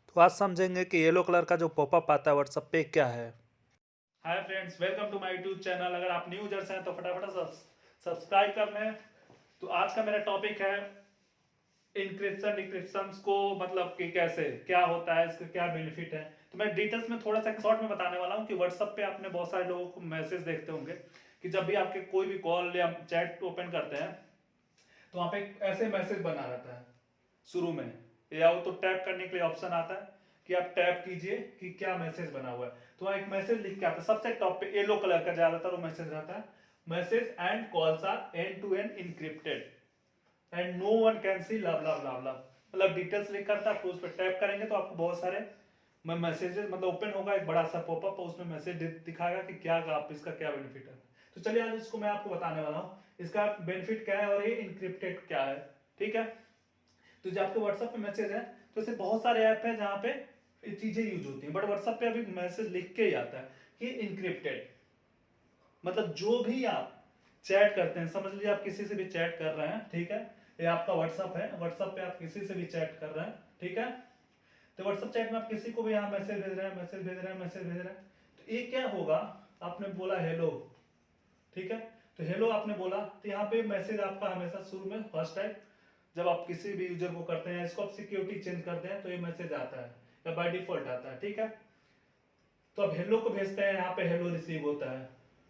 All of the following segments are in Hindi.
तो आज समझेंगे कि येलो कलर का जो पॉपअप आता है व्हाट्सएप पे क्या है। Hi friends, welcome to my YouTube channel. अगर आप न्यू यूजर्स हैं तो फटाफट सब्सक्राइब कर लें। तो आज का मेरा टॉपिक है इंक्रिप्शन डिक्रिप्शन को, मतलब कि कैसे क्या होता है, इसका क्या बेनिफिट है। तो मैं डिटेल्स में थोड़ा सा शॉर्ट में बताने वाला हूँ कि व्हाट्सएप पे आपने बहुत सारे लोगों को मैसेज देखते होंगे कि जब भी आपके कोई भी कॉल या चैट ओपन करते हैं तो वहाँ पे एक ऐसे मैसेज बना रहता है शुरू में, या वो तो टैप करने के लिए ऑप्शन आता है कि आप टैप कीजिए कि क्या मैसेज बना हुआ है। तो वहाँ एक मैसेज लिख के आता है सबसे टॉप पे येलो कलर का, ज्यादातर वो मैसेज रहता है, message and calls are end to end encrypted and no one can see love love love love, मतलब डिटेल्स लिख करता है। आपको उस पर टैप करेंगे तो आपको बहुत सारे मैसेजेस मतलब ओपन होगा, एक बड़ा सा पॉपअप, उसमें मैसेज दिखाएगा कि क्या आप इसका क्या बेनिफिट है। तो चलिए आज इसको मैं आपको बताने वाला हूँ, इसका बेनिफिट क्या है और ये इनक्रिप्टेड क्या है। ठीक है, तो जो आपके व्हाट्सएप पे मैसेज है, तो ऐसे बहुत सारे ऐप है जहां पे ये चीजें यूज होती हैं, बट व्हाट्सएप पे अभी मैसेज लिख के ही आता है कि इनक्रिप्टेड, मतलब जो भी आप चैट करते हैं, समझ लीजिए आप किसी से भी चैट कर रहे हैं, ठीक है, ये आपका व्हाट्सएप है, व्हाट्सएप पे आप किसी से भी चैट कर रहे हैं, ठीक है। तो व्हाट्सएप चैट में आप किसी को भी यहाँ मैसेज भेज रहे हैं, मैसेज भेज रहे हैं, मैसेज भेज रहे हैं, तो ये क्या होगा, आपने बोला हेलो, ठीक है, तो हेलो आपने बोला, तो यहाँ पे मैसेज आपका हमेशा शुरू में फर्स्ट टाइम जब आप किसी भी यूजर को करते हैं, इसको आप सिक्योरिटी चेंज करते हैं तो ये मैसेज आता है या बाय डिफॉल्ट आता है, ठीक है। तो अब हेलो को भेजते हैं, यहाँ पे हेलो रिसीव होता है,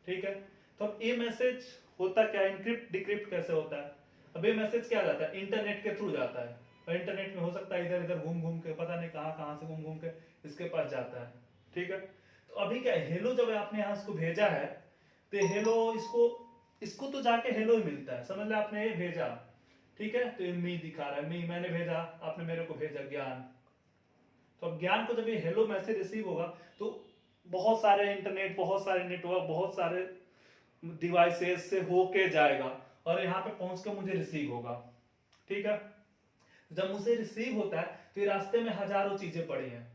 ठीक है। तो अब ये मैसेज होता क्या, इनक्रिप्ट डिक्रिप्ट कैसे होता है। अब ये मैसेज क्या जाता है, इंटरनेट के थ्रू जाता है, और इंटरनेट में हो सकता है इधर इधर घूम घूम के, पता नहीं कहाँ कहाँ से घूम घूम के इसके पास जाता है, ठीक है। तो अभी क्या, हेलो जब आपने यहाँ इसको भेजा है, तो हेलो इसको इसको तो जाके हेलो ही मिलता है, समझ ले आपने ये भेजा, ठीक है, तो ये मी दिखा रहा है, मी मैंने भेजा, आपने मेरे को भेजा ज्ञान। तो अब ज्ञान को जब ये हेलो मैसेज रिसीव होगा तो बहुत सारे इंटरनेट, बहुत सारे नेटवर्क, बहुत सारे डिवाइसेस से होके जाएगा और यहाँ पे पहुंच के मुझे रिसीव होगा, ठीक है। जब मुझे रिसीव होता है तो ये रास्ते में हजारों चीजें पड़ी हैं,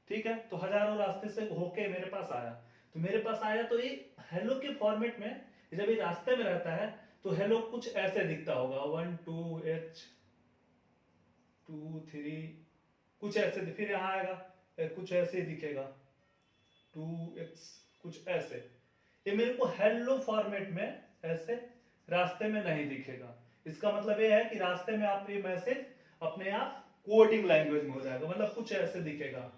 ठीक है, तो हजारों रास्ते से होके मेरे पास आया, तो मेरे पास आया तो ये हेलो के फॉर्मेट में जब ये रास्ते में रहता है तो हेलो कुछ ऐसे दिखता होगा, 1 2 H 2 3, कुछ ऐसे, फिर यहाँ आएगा कुछ ऐसे ही दिखेगा 2x, कुछ ऐसे, ये मेरे को हेलो फॉर्मेट में ऐसे रास्ते में नहीं दिखेगा। इसका मतलब ये है कि रास्ते में आप ये मैसेज अपने आप कोडिंग लैंग्वेज में हो जाएगा, मतलब कुछ ऐसे दिखेगा,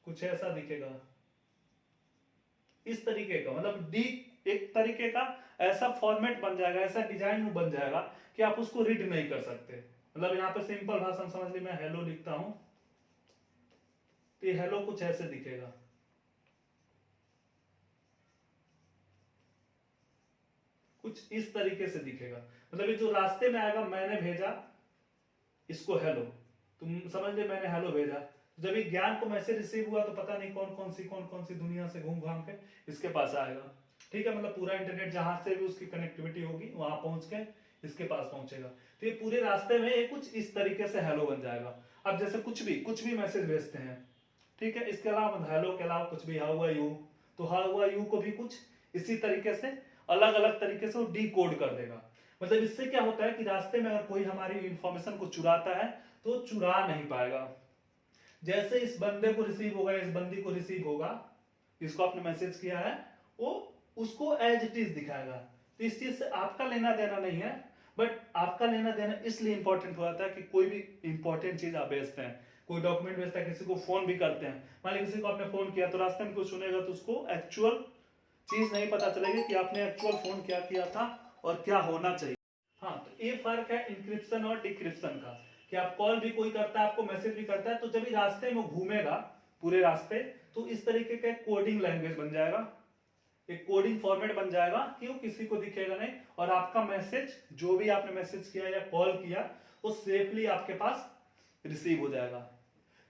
कुछ ऐसा दिखेगा, इस तरीके का, मतलब डी, एक तरीके का ऐसा फॉर्मेट बन जाएगा, ऐसा डिजाइन बन जाएगा कि आप उसको रीड नहीं कर सकते। मतलब यहाँ पे सिंपल भाषा में समझ ली, मैं हेलो लिखता हूं तो ये हेलो कुछ ऐसे दिखेगा, कुछ इस तरीके से दिखेगा, मतलब ये जो रास्ते में आएगा, मैंने भेजा इसको हेलो, तुम समझ ले मैंने हेलो भेजा, जब ये ज्ञान को मैसेज रिसीव हुआ तो पता नहीं कौन कौन सी दुनिया से घूम घाम के इसके पास आएगा, ठीक है, मतलब पूरा इंटरनेट जहां से भी उसकी कनेक्टिविटी होगी वहां पहुंच के इसके पास पहुंचेगा। तो ये पूरे रास्ते में ये कुछ इस तरीके से हेलो बन जाएगा। अब जैसे कुछ भी मैसेज भेजते हैं, ठीक है, इसके अलावा हेलो के अलावा कुछ भी, हाउ आर यू, तो हाउ आर यू को भी कुछ इसी तरीके से अलग अलग तरीके से वो डी कोड कर देगा। मतलब इससे क्या होता है कि रास्ते में अगर कोई हमारी इंफॉर्मेशन को चुराता है तो चुरा नहीं पाएगा। जैसे इस बंदे को रिसीव होगा, इस बंदी को रिसीव होगा, इसको आपने मैसेज किया है, वो उसको एज इट इज दिखाएगा। तो इस चीज से आपका लेना देना नहीं है, बट आपका लेना देना इसलिए इंपॉर्टेंट हो जाता है कि कोई भी इंपॉर्टेंट चीज आप भेजते हैं, कोई डॉक्यूमेंट भेजता है, किसी को फोन भी करते हैं, मान लीजिए किसी को आपने फोन किया तो रास्ते में कुछ सुनेगा तो उसको एक्चुअल चीज नहीं पता चलेगी कि आपने एक्चुअल फोन क्या किया था और क्या होना चाहिए। हाँ, तो ये फर्क है इंक्रिप्शन और डिक्रिप्शन का, कि आप कॉल भी कोई करता है, आपको मैसेज भी करता है, तो जब रास्ते में घूमेगा पूरे रास्ते, तो इस तरीके का कोडिंग लैंग्वेज बन जाएगा, एक कोडिंग फॉर्मेट बन जाएगा कि वो किसी को दिखेगा नहीं, और आपका मैसेज जो भी आपने मैसेज किया या कॉल किया वो सेफली आपके पास रिसीव हो जाएगा।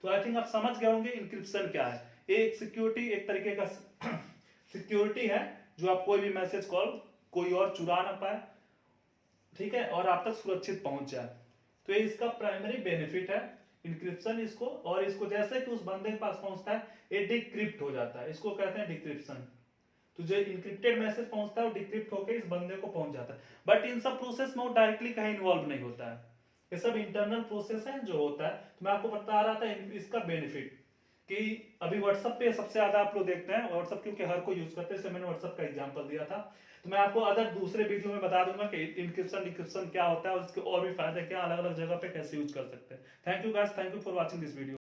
तो आई थिंक आप समझ गए होंगे इंक्रिप्शन क्या है। ये एक सिक्योरिटी, एक तरीके का सिक्योरिटी है, जो आप कोई भी मैसेज कॉल कोई और चुरा ना पाए, ठीक है, और आप तक सुरक्षित पहुंच जाए। तो ये इसका प्राइमरी बेनिफिट है इंक्रिप्शन, इसको, और इसको जैसे कि उस बंदे के पास पहुंचता है ये डिक्रिप्ट हो जाता है, इसको कहते हैं डिक्रिप्शन। तो जो इंक्रिप्टेड मैसेज पहुंचता है वो डिक्रिप्ट होकर इस बंदे को पहुंच जाता है, बट इन सब प्रोसेस में वो डायरेक्टली कहीं इन्वॉल्व नहीं होता है, ये सब इंटरनल प्रोसेस है जो होता है। तो मैं आपको बता रहा था इसका बेनिफिट कि अभी व्हाट्सएप पे सबसे ज्यादा आप लोग देखते हैं, व्हाट्सएप क्योंकि हर कोई यूज करते हैं, इसलिए मैंने व्हाट्सएप का एग्जांपल दिया था। तो मैं आपको अदर दूसरे वीडियो में बता दूंगा कि इंक्रिप्शन डिक्रिप्शन क्या होता है और उसके और भी फायदे क्या, अलग अलग जगह पे कैसे यूज कर सकते हैं। Thank you guys, thank you for watching this video.